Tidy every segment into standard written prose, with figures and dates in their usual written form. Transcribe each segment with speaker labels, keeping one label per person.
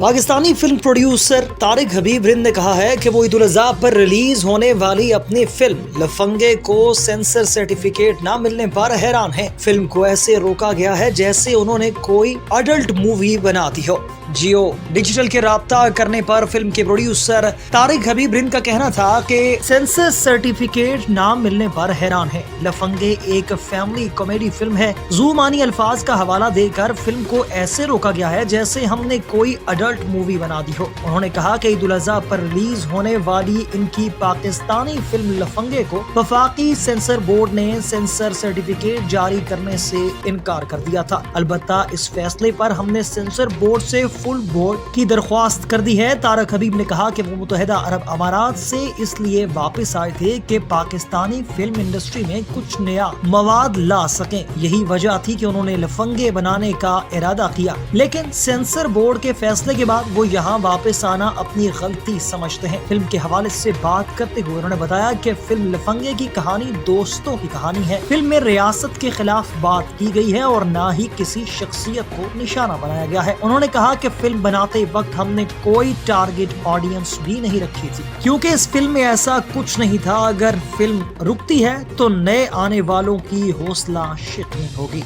Speaker 1: Pakistani film producer Tariq हबीब रिंद ने कहा है कि वो ईद उल अज़हा पर रिलीज होने वाली अपनी फिल्म लफंगे को सेंसर सर्टिफिकेट ना मिलने पर हैरान हैं। फिल्म को ऐसे रोका गया है जैसे उन्होंने कोई अडल्ट मूवी बना दी हो। जियो डिजिटल के राब्ता करने पर फिल्म के प्रोड्यूसर तारिक हबीब रिंद का कहना था कि सेंसर सर्टिफिकेट ना मिलने पर हैरान है। लफंगे एक फैमिली कॉमेडी फिल्म है। ज़ुबानी अल्फाज का हवाला देकर फिल्म को ऐसे रोका गया है जैसे हमने कोई अडल्ट मूवी बना दी हो। उन्होंने कहा कि ईद उल अज़हा पर रिलीज होने वाली इनकी पाकिस्तानी फिल्म लफंगे को वफाकी सेंसर बोर्ड ने सेंसर सर्टिफिकेट जारी करने से इनकार कर दिया था। अलबत्ता इस फैसले पर हमने सेंसर बोर्ड से फुल बोर्ड की दरख्वास्त कर दी है। तारिक हबीब ने कहा कि वो मुत्तहिदा अरब अमारात से इसलिए वापस आए थे कि पाकिस्तानी फिल्म इंडस्ट्री में कुछ नया मवाद ला सकें। यही वजह थी कि उन्होंने लफंगे बनाने का इरादा किया, लेकिन सेंसर बोर्ड के फैसले के बाद वो यहाँ वापस आना अपनी गलती समझते हैं। फिल्म के हवाले से बात करते हुए उन्होंने बताया कि फिल्म लफंगे की कहानी दोस्तों की कहानी है। फिल्म में रियासत के खिलाफ बात की गई है और न ही किसी शख्सियत को निशाना बनाया गया है। उन्होंने कहा कि फिल्म बनाते वक्त हमने कोई टारगेट ऑडियंस भी नहीं रखी थी, क्योंकि इस फिल्म में ऐसा कुछ नहीं था। अगर फिल्म रुकती है तो नए आने वालों की हौसला शिकनी होगी।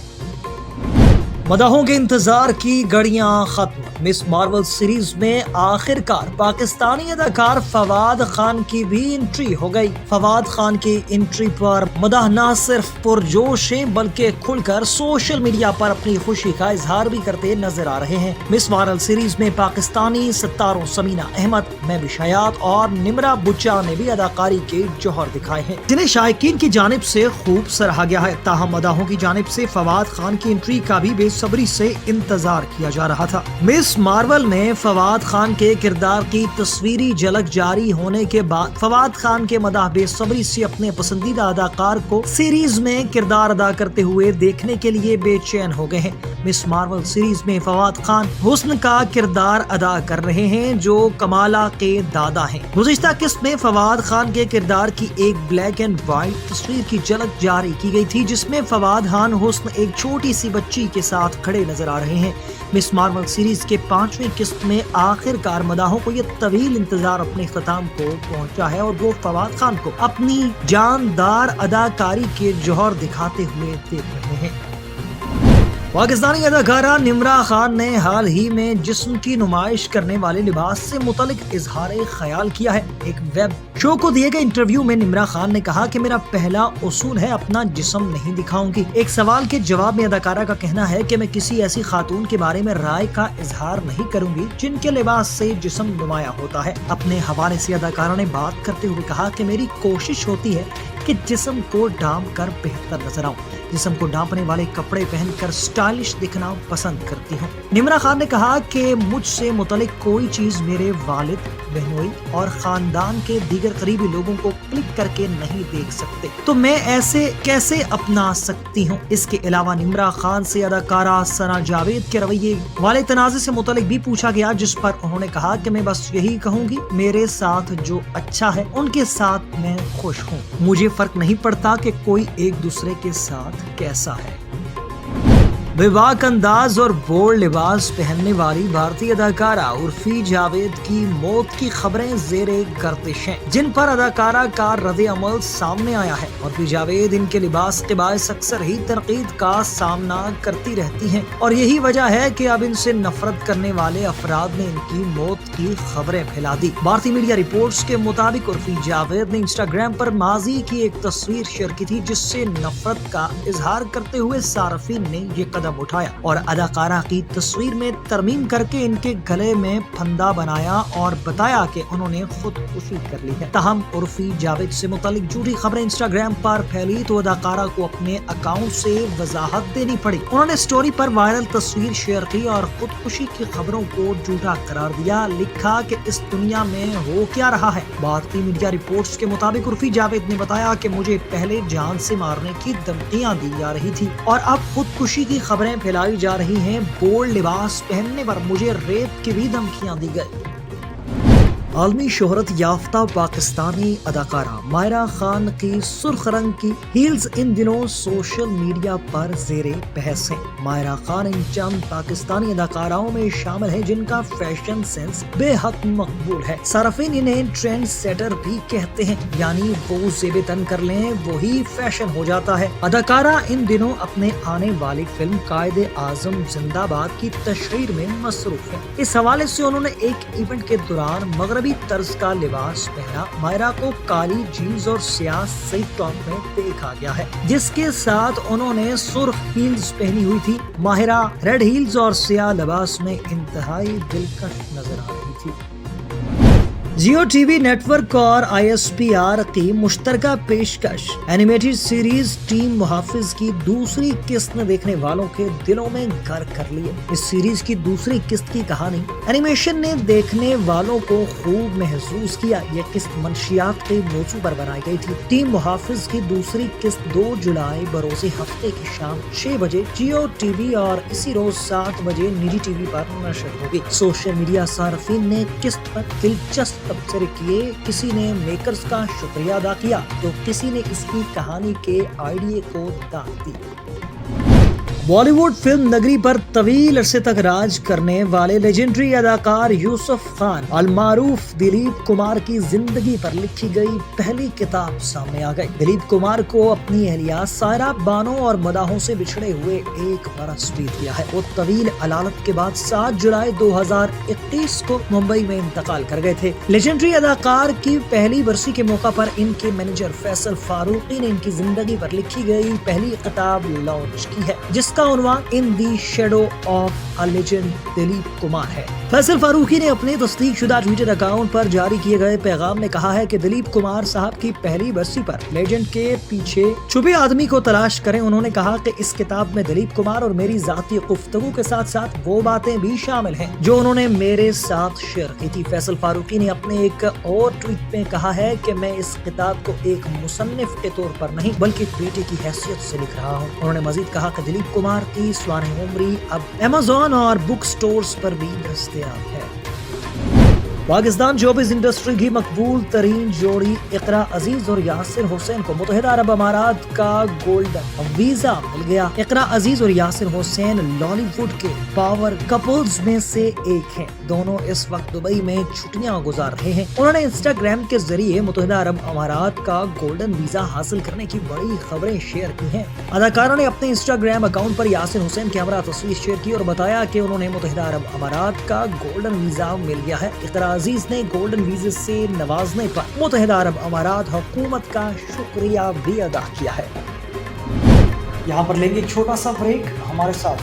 Speaker 1: मदाहों के इंतजार की घड़ियां खत्म। मिस मार्वल सीरीज में आखिरकार पाकिस्तानी अदाकार फवाद खान की भी एंट्री हो गई। फवाद खान की एंट्री पर मदाह न सिर्फ पुरजोश हैं बल्कि खुलकर सोशल मीडिया पर अपनी खुशी का इजहार भी करते नजर आ रहे हैं। मिस मार्वल सीरीज में पाकिस्तानी सितारों समीना अहमद, महबूब हयात और निम्रा बुच्चा ने भी अदाकारी के जौहर दिखाए हैं, जिन्हें शायकीन की जानिब से खूब सराहा गया है। ताहम मदाहों की जानिब से फवाद खान की एंट्री का भी बेसब्री से इंतजार किया जा रहा था। मिस मार्वल में फवाद खान के किरदार की तस्वीरी झलक जारी होने के बाद फवाद खान के मदाह बेसब्री से अपने पसंदीदा अदाकार को सीरीज में किरदार अदा करते हुए देखने के लिए बेचैन हो गए हैं। मिस मार्वल सीरीज में फवाद खान हुस्न का किरदार अदा कर रहे हैं जो कमाला के दादा हैं। गुज़िश्ता किस्त में फवाद खान के किरदार की एक ब्लैक एंड व्हाइट तस्वीर की झलक जारी की गई थी, जिसमें फवाद खान हुस्न एक छोटी सी बच्ची के साथ खड़े नजर आ रहे हैं। मिस मार्वल सीरीज के 5वीं किस्त में आखिरकार मदाहों को यह तवील इंतजार अपने इख्तिताम को पहुंचा है और वो फवाद खान को अपनी जानदार अदाकारी के जौहर दिखाते हुए देख रहे हैं। पाकिस्तानी अदाकारा निम्रा खान ने हाल ही में जिस्म की नुमाइश करने वाले लिबास से मुतल्लिक इजहार ख्याल किया है। एक वेब शो को दिए गए इंटरव्यू में निम्रा खान ने कहा कि मेरा पहला उसूल है अपना जिस्म नहीं दिखाऊंगी। एक सवाल के जवाब में अदाकारा का कहना है कि मैं किसी ऐसी खातून के बारे में राय का इजहार नहीं करूंगी जिनके लिबास से जिस्म नुमाया होता है। अपने हवाले से अदाकारा ने बात करते हुए कहा कि मेरी कोशिश होती है कि जिस्म को ढांप कर बेहतर नजर आऊं। जिस्म को ढांपने वाले कपड़े पहनकर स्टाइलिश दिखना पसंद करती हूँ। निम्रा खान ने कहा कि मुझसे मुतल्लिक कोई चीज मेरे वालिद, बहनोई और खानदान के दीगर करीबी लोगों को क्लिक करके नहीं देख सकते, तो मैं ऐसे कैसे अपना सकती हूँ। इसके अलावा निम्रा खान से अदाकारा सना जावेद के रवैये वाले तनाज़े से मुतल्लिक भी पूछा गया, जिस पर उन्होंने कहा कि मैं बस यही कहूँगी, मेरे साथ जो अच्छा है उनके साथ मैं खुश हूँ। मुझे फर्क नहीं पड़ता कि कोई एक दूसरे के साथ कैसा है। बेबाक अंदाज और बोल्ड लिबास पहनने वाली भारतीय अदाकारा उर्फी जावेद की मौत की खबरें ज़ेरे गर्दिश हैं, जिन पर अदाकारा का रद्द अमल सामने आया है। उर्फी जावेद इनके लिबास के बायस अक्सर ही तनकीद का सामना करती रहती हैं और यही वजह है कि अब इनसे नफरत करने वाले अफराद ने इनकी मौत की खबरें फैला दी। भारतीय मीडिया रिपोर्ट्स के मुताबिक उर्फी जावेद ने इंस्टाग्राम पर माजी की एक तस्वीर शेयर की थी, जिससे नफरत का इजहार करते हुए सार्फिन ने ये कदम उठाया और अदाकारा की तस्वीर में तरमीम करके इनके गले में फंदा बनाया और बताया कि उन्होंने खुदकुशी कर ली है। ताहम उर्फी जावेद से मुतालिक झूठी खबरें इंस्टाग्राम पर फैली तो अदाकारा को अपने अकाउंट से वजाहत देनी पड़ी। उन्होंने स्टोरी पर वायरल तस्वीर शेयर की और खुदकुशी की खबरों को झूठा करार दिया। लिखा कि इस दुनिया में हो क्या रहा है। भारतीय मीडिया रिपोर्ट्स के मुताबिक उर्फी जावेद ने बताया कि मुझे पहले जान से मारने की धमकियां दी जा रही थी और अब खुदकुशी की खबरें फैलाई जा रही हैं। बोल्ड लिबास पहनने पर मुझे रेप की भी धमकियां दी गई। عالمی شہرت یافتہ پاکستانی اداکارہ ماہرہ خان کی سرخ رنگ کی ہیلز ان دنوں سوشل میڈیا پر زیر بحث ہیں۔ ماہرہ خان ان چند پاکستانی اداکاراؤں میں شامل ہے جن کا فیشن سینس بے حد مقبول ہے۔ صارفین انہیں ٹرینڈ سیٹر بھی کہتے ہیں، یعنی وہ زیب تن کر لیں وہی فیشن ہو جاتا ہے۔ اداکارہ ان دنوں اپنے آنے والی فلم قائد اعظم زندہ باد کی تشہیر میں مصروف ہے۔ اس حوالے سے انہوں نے ایک ایونٹ کے دوران مغربی طرز کا لباس پہنا۔ ماہرہ کو کالی جینز اور سیاہ سیٹ ٹاپ میں دیکھا گیا ہے، جس کے ساتھ انہوں نے سرخ ہیلز پہنی ہوئی تھی۔ ماہرہ ریڈ ہیلز اور سیاہ لباس میں انتہائی دلکش نظر آ رہی تھی۔ Geo T V network اور آئی ایس پی آر کی مشترکہ پیشکش اینیمیٹڈ سیریز ٹیم محافظ کی دوسری قسط نے دیکھنے والوں کے دلوں میں گھر کر لیے۔ اس سیریز کی دوسری قسط کی کہانی اینیمیشن نے دیکھنے والوں کو خوب محسوس کیا۔ یہ قسط منشیات کے موضوع پر بنائی گئی تھی۔ ٹیم محافظ کی دوسری قسط 2 جولائی بروز ہفتے کی شام 6 بجے جیو ٹی وی اور اسی روز 7 بجے نجی ٹی وی پر نشر ہوگی۔ سوشل میڈیا صارفین نے قسط پر دلچسپ تبصرے کیے، کسی نے میکرز کا شکریہ ادا کیا تو کسی نے اس کی کہانی کے آئیڈیا کو داد دی۔ بالی ووڈ فلم نگری پر طویل عرصے تک راج کرنے والے لیجنڈری اداکار یوسف خان المعروف دلیپ کمار کی زندگی پر لکھی گئی پہلی کتاب سامنے آ گئی۔ دلیپ کمار کو اپنی اہلیہ سائرہ بانو اور مداحوں سے بچھڑے ہوئے 1 برس بیت گیا ہے۔ وہ طویل علالت کے بعد 7 جولائی 2021 کو ممبئی میں انتقال کر گئے تھے۔ لیجنڈری اداکار کی پہلی برسی کے موقع پر ان کے مینیجر فیصل فاروقی نے ان کی زندگی پر لکھی گئی پہلی کتاب لانچ کی ہے، جس کا عنوان in the shadow of a legend Dilip Kumar ہے۔ فیصل فاروقی نے اپنے تصدیق شدہ ٹویٹر اکاؤنٹ پر جاری کیے گئے پیغام میں کہا ہے کہ دلیپ کمار صاحب کی پہلی برسی پر لیجنڈ کے پیچھے چھپے آدمی کو تلاش کریں۔ انہوں نے کہا کہ اس کتاب میں دلیپ کمار اور میری ذاتی گفتگو کے ساتھ ساتھ وہ باتیں بھی شامل ہیں جو انہوں نے میرے ساتھ شیئر کی تھی۔ فیصل فاروقی نے اپنے ایک اور ٹویٹ میں کہا ہے کہ میں اس کتاب کو ایک مصنف کے طور پر نہیں بلکہ ایک بیٹے کی حیثیت سے لکھ رہا ہوں۔ انہوں نے مزید کہا کہ دلیپ کمار کی سوانح عمری اب Amazon اور بک سٹورز پر بھی دستیاب ہے۔ پاکستان شوبز انڈسٹری کی مقبول ترین جوڑی اقرا عزیز اور یاسر حسین کو متحدہ عرب امارات کا گولڈن ویزا مل گیا۔ اقرا عزیز اور یاسر حسین لالی ووڈ کے پاور کپلز میں سے ایک ہیں۔ دونوں اس وقت دبئی میں چھٹیاں گزار رہے ہیں۔ انہوں نے انسٹاگرام کے ذریعے متحدہ عرب امارات کا گولڈن ویزا حاصل کرنے کی بڑی خبریں شیئر کی ہیں۔ اداکارہ نے اپنے انسٹاگرام اکاؤنٹ پر یاسر حسین کے ہمراہ تصویر شیئر کی اور بتایا کہ انہوں نے متحدہ عرب امارات کا گولڈن ویزا مل گیا ہے۔ اقرا عزیز نے گولڈن ویزے سے نوازنے پر متحدہ عرب امارات حکومت کا شکریہ بھی ادا کیا ہے۔ یہاں پر لیں گے ایک چھوٹا سا بریک، ہمارے ساتھ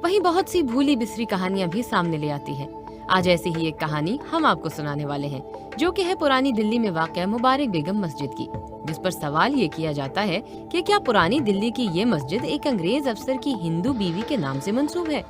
Speaker 2: वहीं बहुत सी भूली बिसरी कहानियां भी सामने ले आती है। आज ऐसी ही एक कहानी हम आपको सुनाने वाले हैं, जो कि है पुरानी दिल्ली में वाक़या मुबारक बेगम मस्जिद की, जिस पर सवाल ये किया जाता है कि क्या पुरानी दिल्ली की ये मस्जिद एक अंग्रेज अफसर की हिंदू बीवी के नाम से मंसूब है।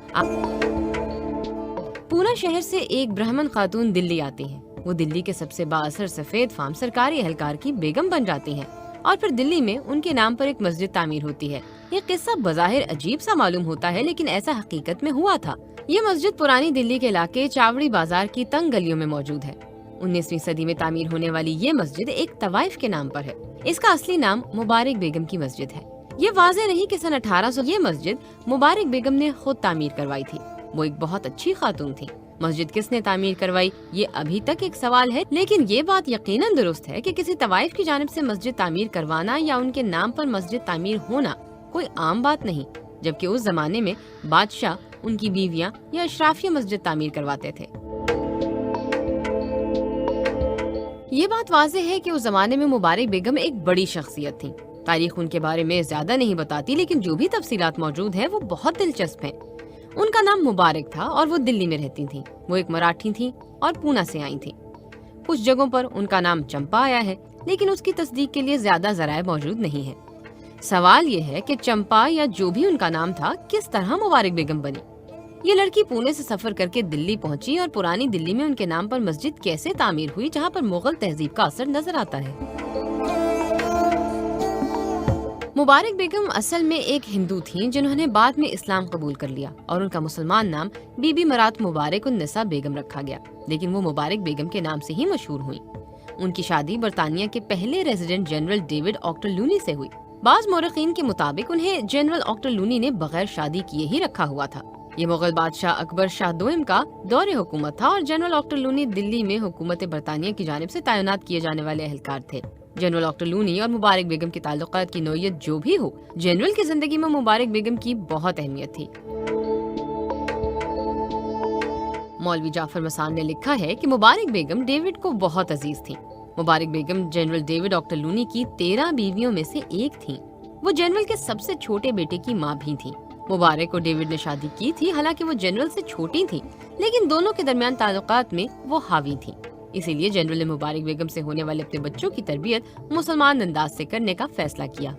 Speaker 2: पूना शहर से एक ब्राह्मण खातून दिल्ली आती हैं। वो दिल्ली के सबसे बाअसर सफेद फार्म सरकारी एहलकार की बेगम बन जाती हैं और फिर दिल्ली में उनके नाम पर एक मस्जिद तामीर होती है। ये किस्सा बज़ाहिर अजीब सा मालूम होता है, लेकिन ऐसा हकीकत में हुआ था। ये मस्जिद पुरानी दिल्ली के इलाके चावड़ी बाजार की तंग गलियों में मौजूद है। 19वीं सदी में तामीर होने वाली ये मस्जिद एक तवाइफ के नाम पर है। इसका असली नाम मुबारक बेगम की मस्जिद है। ये वाज़ेह नहीं कि सन 1800 ये मस्जिद मुबारक बेगम ने खुद तामीर करवाई थी। वो एक बहुत अच्छी खातून थी। मस्जिद किसने तामीर करवाई, ये अभी तक एक सवाल है, लेकिन ये बात यकीनन दुरुस्त है कि किसी तवाइफ की जानिब से मस्जिद तामीर करवाना या उनके नाम पर मस्जिद तामीर होना कोई आम बात नहीं, जबकि उस जमाने में बादशाह, उनकी बीवियां या अशराफिया मस्जिद तामीर करवाते थे। ये बात वाज़ेह है कि उस जमाने में मुबारक बेगम एक बड़ी शख्सियत थी। तारीख उनके बारे में ज्यादा नहीं बताती, लेकिन जो भी तफसीलात मौजूद है वो बहुत दिलचस्प है। उनका नाम मुबारक था और वो दिल्ली में रहती थी। वो एक मराठी थी और पूना से आई थी। कुछ जगहों पर उनका नाम चंपा आया है, लेकिन उसकी तस्दीक के लिए ज्यादा ज़राए मौजूद नहीं है। सवाल ये है कि चंपा या जो भी उनका नाम था किस तरह मुबारक बेगम बनी। ये लड़की पुणे से सफर करके दिल्ली पहुंची और पुरानी दिल्ली में उनके नाम पर मस्जिद कैसे तामीर हुई, जहां पर मुगल तहजीब का असर नजर आता है। मुबारक बेगम असल में एक हिंदू थीं, जिन्होंने बाद में इस्लाम कबूल कर लिया और उनका मुसलमान नाम बीबी मरात मुबारक उन निसा बेगम रखा गया, लेकिन वो मुबारक बेगम के नाम से ही मशहूर हुई। उनकी शादी बरतानिया के पहले रेजिडेंट जनरल डेविड ऑक्टरलूनी से हुई। बाज़ मौरखीन के मुताबिक उन्हें जनरल ऑक्टरलूनी ने बगैर शादी किए ही रखा हुआ था। ये मुगल बादशाह अकबर शाह दोइम का दौरे हुकूमत था और जनरल ऑक्टरलूनी दिल्ली में हुकूमत बरतानिया की जानिब से तैनात किए जाने वाले एहलकार थे। जनरल ऑक्टरलूनी और मुबारक बेगम के ताल्लुकात की नौयत जो भी हो, जनरल की जिंदगी में मुबारक बेगम की बहुत अहमियत थी। मौलवी जाफर मसान ने लिखा है कि मुबारक बेगम डेविड को बहुत अजीज थी। मुबारक बेगम जनरल डेविड ऑक्टरलूनी की 13 बीवियों में से एक थी। वो जनरल के सबसे छोटे बेटे की माँ भी थी। मुबारक और डेविड ने शादी की थी, हालांकि वो जनरल से छोटी थी, लेकिन दोनों के दरमियान ताल्लुकात में वो हावी थी। इसीलिए जनरल ने मुबारक बेगम से होने वाले अपने बच्चों की तरबियत मुसलमान अंदाज से करने का फैसला किया।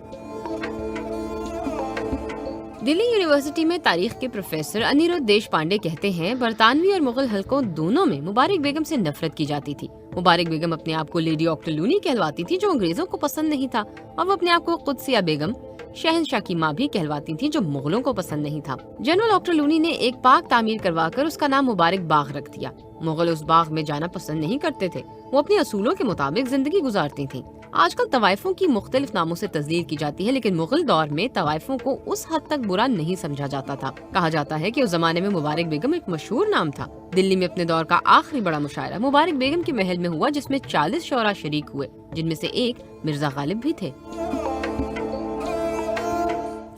Speaker 2: दिल्ली यूनिवर्सिटी में तारीख के प्रोफेसर अनिरुद्ध देशपांडे कहते हैं, बरतानवी और मुगल हलकों दोनों में मुबारक बेगम से नफरत की जाती थी। मुबारक बेगम अपने आप को लेडी ऑक्टरलूनी कहलवाती थी, जो अंग्रेजों को पसंद नहीं था, और वो अपने आप को कुदसिया बेगम, शहनशाह की माँ भी कहलवाती थी, जो मुगलों को पसंद नहीं था। जनरल ऑक्टरलूनी ने एक पार्क तामीर करवाकर उसका नाम मुबारक बाग रख दिया। मुगल उस बाग में जाना पसंद नहीं करते थे। वो अपने असूलों के मुताबिक जिंदगी गुजारती थीं। आजकल तवाइफों की मुख्तलिफ नामों से तस्दीर की जाती है, लेकिन मुगल दौर में तवाइफों को उस हद तक बुरा नहीं समझा जाता था। कहा जाता है कि उस जमाने में मुबारक बेगम एक मशहूर नाम था। दिल्ली में अपने दौर का आखिरी बड़ा मुशायरा मुबारक बेगम के महल में हुआ, जिसमें 40 शोरा शरीक हुए, जिनमें से एक मिर्जा गालिब भी थे।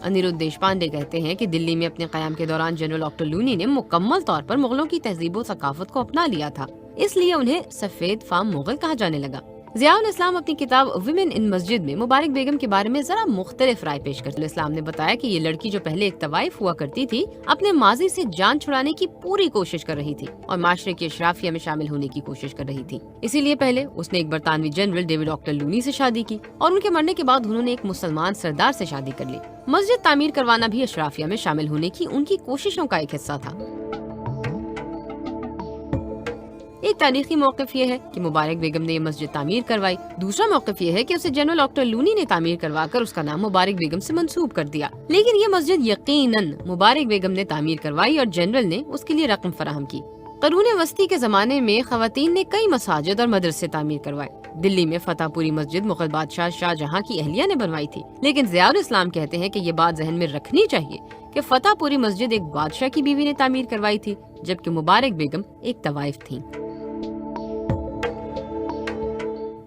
Speaker 2: अनिरुद्ध देशपांडे कहते हैं कि दिल्ली में अपने क़याम के दौरान जनरल ऑक्टरलूनी ने मुकम्मल तौर पर मुगलों की तहजीब और सकाफत को अपना लिया था, इसलिए उन्हें सफेद फार्म मुगल कहा जाने लगा। ज़ियाउल इस्लाम अपनी किताब विमेन इन मस्जिद में मुबारक बेगम के बारे में जरा मुख्तलिफ राय पेश करते हैं। इस्लाम ने बताया कि ये लड़की जो पहले एक तवाइफ हुआ करती थी, अपने माजी से जान छुड़ाने की पूरी कोशिश कर रही थी और माशरे की अशराफिया में शामिल होने की कोशिश कर रही थी। इसीलिए पहले उसने एक बरतानवी जनरल डेविड ऑक्टरलूनी से शादी की और उनके मरने के बाद उन्होंने एक मुसलमान सरदार से शादी कर ली। मस्जिद तामीर करवाना भी अशराफिया में शामिल होने की उनकी कोशिशों का एक हिस्सा था। एक तारीखी मौक़िफ़ ये है कि मुबारक बेगम ने ये मस्जिद तामीर करवाई। दूसरा मौक़िफ़ ये है कि उसे जनरल ऑक्टरलूनी ने तामीर करवाकर उसका नाम मुबारक बेगम से मंसूब कर दिया, लेकिन ये मस्जिद यकीनन मुबारक बेगम ने तामीर करवाई और जनरल ने उसके लिए रकम फराहम की। क़ुरून वस्ती के ज़माने में ख़वातीन ने कई मसाजिद और मदरसे तामीर करवाए। दिल्ली में फतेहपुरी मस्जिद मुग़ल बादशाह शाहजहां की अहलिया ने बनवाई थी, लेकिन ज़ियाउल इस्लाम कहते हैं कि ये बात ज़हन में रखनी चाहिए कि फतेहपुरी मस्जिद एक बादशाह की बीवी ने तामीर करवाई थी, जबकि मुबारक बेगम एक तवाइफ थी।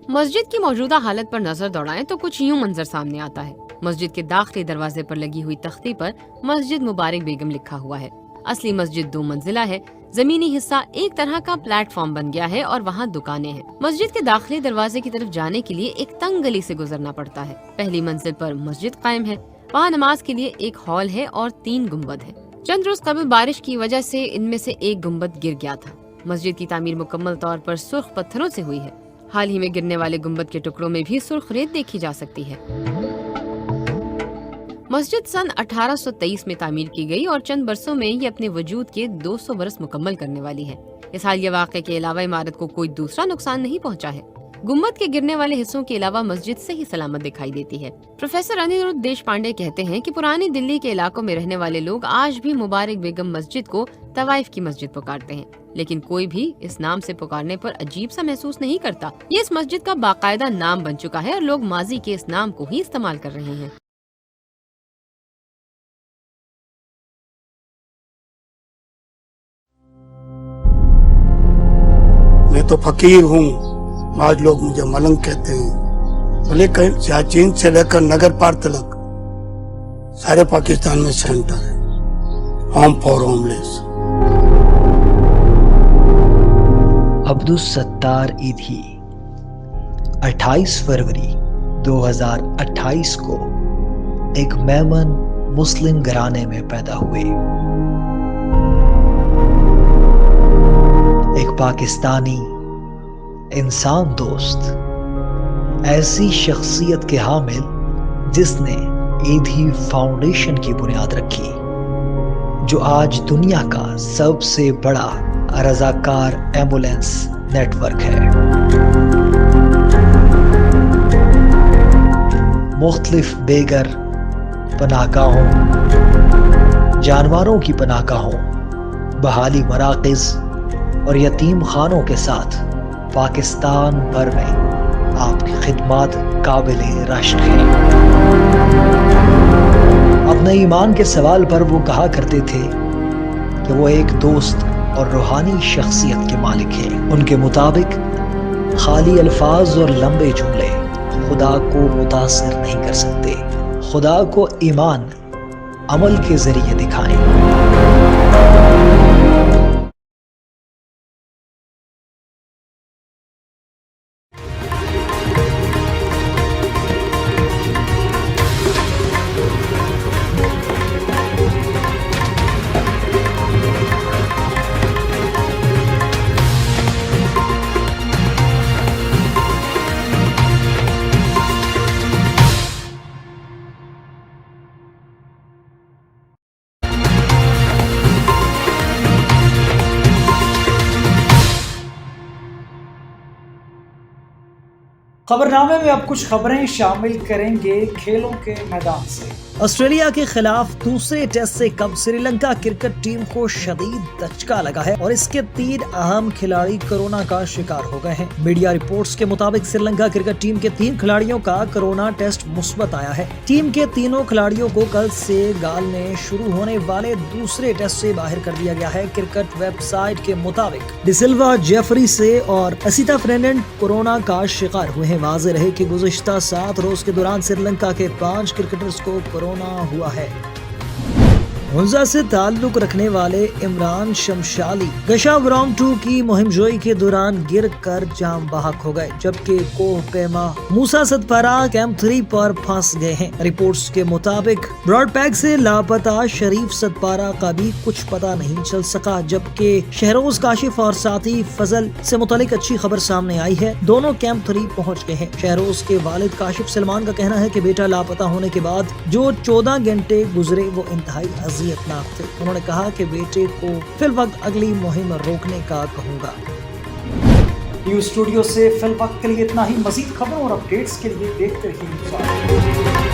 Speaker 2: मस्जिद की मौजूदा हालत पर नजर दौड़ाएं तो कुछ यूं मंजर सामने आता है। मस्जिद के दाखिली दरवाजे पर लगी हुई तख्ती पर मस्जिद मुबारक बेगम लिखा हुआ है। असली मस्जिद 2 मंजिला है। जमीनी हिस्सा एक तरह का प्लेटफॉर्म बन गया है और वहाँ दुकानें हैं। मस्जिद के दाखिली दरवाजे की तरफ जाने के लिए एक तंग गली से गुजरना पड़ता है। पहली मंजिल पर मस्जिद कायम है। वहाँ नमाज के लिए एक हॉल है और 3 गुंबद है। چند روز قبل بارش کی وجہ سے ان میں سے ایک گنبد گر گیا تھا۔ مسجد کی تعمیر مکمل طور پر سرخ پتھروں سے ہوئی ہے۔ حال ہی میں گرنے والے گنبد کے ٹکڑوں میں بھی سرخ ریت دیکھی جا سکتی ہے۔ مسجد سن 1823 میں تعمیر کی گئی اور چند برسوں میں یہ اپنے وجود کے 200 برس مکمل کرنے والی ہے۔ اس حالیہ واقعے کے علاوہ عمارت کو کوئی دوسرا نقصان نہیں پہنچا ہے۔ گنبد کے گرنے والے حصوں کے علاوہ مسجد صحیح سلامت دکھائی دیتی ہے۔ پروفیسر انیرودھ دیشپانڈے کہتے ہیں کہ پرانی دلی کے علاقوں میں رہنے والے لوگ آج بھی مبارک بیگم مسجد کو طوائف کی مسجد پکارتے ہیں، لیکن کوئی بھی اس نام سے پکارنے پر عجیب سا محسوس نہیں کرتا۔ یہ اس مسجد کا باقاعدہ نام بن چکا ہے اور لوگ ماضی کے اس نام کو ہی استعمال کر رہے ہیں۔
Speaker 3: میں تو فقیر ہوں، آج لوگ مجھے ملنگ کہتے ہیں، لیکن سیاچین سے لے کر نگر پار تلک سارے پاکستان میں سینٹر ہے، ہوم فار ہوم لیس۔
Speaker 1: عبدالستار ایدھی 28 فروری 2028 کو ایک میمن مسلم گھرانے میں پیدا ہوئے۔ ایک پاکستانی انسان دوست، ایسی شخصیت کے حامل جس نے ایدھی فاؤنڈیشن کی بنیاد رکھی، جو آج دنیا کا سب سے بڑا رضاکار ایمبولینس نیٹ ورک ہے۔ مختلف بے گھر پناہ گاہوں، جانوروں کی پناہ گاہوں، بحالی مراکز اور یتیم خانوں کے ساتھ پاکستان بھر میں آپ کی خدمات قابل رشک ہیں۔ اپنے ایمان کے سوال پر وہ کہا کرتے تھے کہ وہ ایک دوست اور روحانی شخصیت کے مالک ہیں۔ ان کے مطابق خالی الفاظ اور لمبے جملے خدا کو متاثر نہیں کر سکتے، خدا کو ایمان عمل کے ذریعے دکھائیں۔
Speaker 4: خبرنامے میں اب کچھ خبریں شامل کریں گے کھیلوں کے میدان سے۔
Speaker 1: آسٹریلیا کے خلاف دوسرے ٹیسٹ سے قبل سری لنکا کرکٹ ٹیم کو شدید دھچکا لگا ہے اور اس کے 3 اہم کھلاڑی کورونا کا شکار ہو گئے ہیں۔ میڈیا رپورٹس کے مطابق سری لنکا کرکٹ ٹیم کے 3 کھلاڑیوں کا کورونا ٹیسٹ مثبت آیا ہے۔ ٹیم کے تینوں کھلاڑیوں کو کل سے گال میں شروع ہونے والے دوسرے ٹیسٹ سے باہر کر دیا گیا ہے۔ کرکٹ ویب سائٹ کے مطابق ڈی سلوا، جیفری سے اور اسیتا فرنینڈ کورونا کا شکار ہوئے ہیں۔ واضح رہے کہ گزشتہ 7 روز کے دوران سری لنکا کے 5 کرکٹرز کو کورونا ہوا ہے۔ ہنزا سے تعلق رکھنے والے عمران شمشالی گشاورام 2 کی مہم جوئی کے دوران گر کر جام بحق ہو گئے، جبکہ کوہ پیما موسیٰ ستپارہ کیمپ 3 پر پھنس گئے ہیں۔ رپورٹس کے مطابق براڈ پیک سے لاپتہ شریف ستپارہ کا بھی کچھ پتہ نہیں چل سکا، جبکہ شہروز کاشف اور ساتھی فضل سے متعلق اچھی خبر سامنے آئی ہے۔ دونوں کیمپ 3 پہنچ گئے ہیں۔ شہروز کے والد کاشف سلمان کا کہنا ہے کہ بیٹا لاپتہ ہونے کے بعد جو 14 گھنٹے گزرے وہ انتہائی اذیتناک تھے۔ انہوں نے کہا کہ بیٹے کو فی الوقت اگلی مہم روکنے کا کہوں گا۔
Speaker 4: نیوز اسٹوڈیو سے فی الوقت کے لیے اتنا ہی۔ مزید خبروں اور اپڈیٹس کے لیے دیکھتے رہیے۔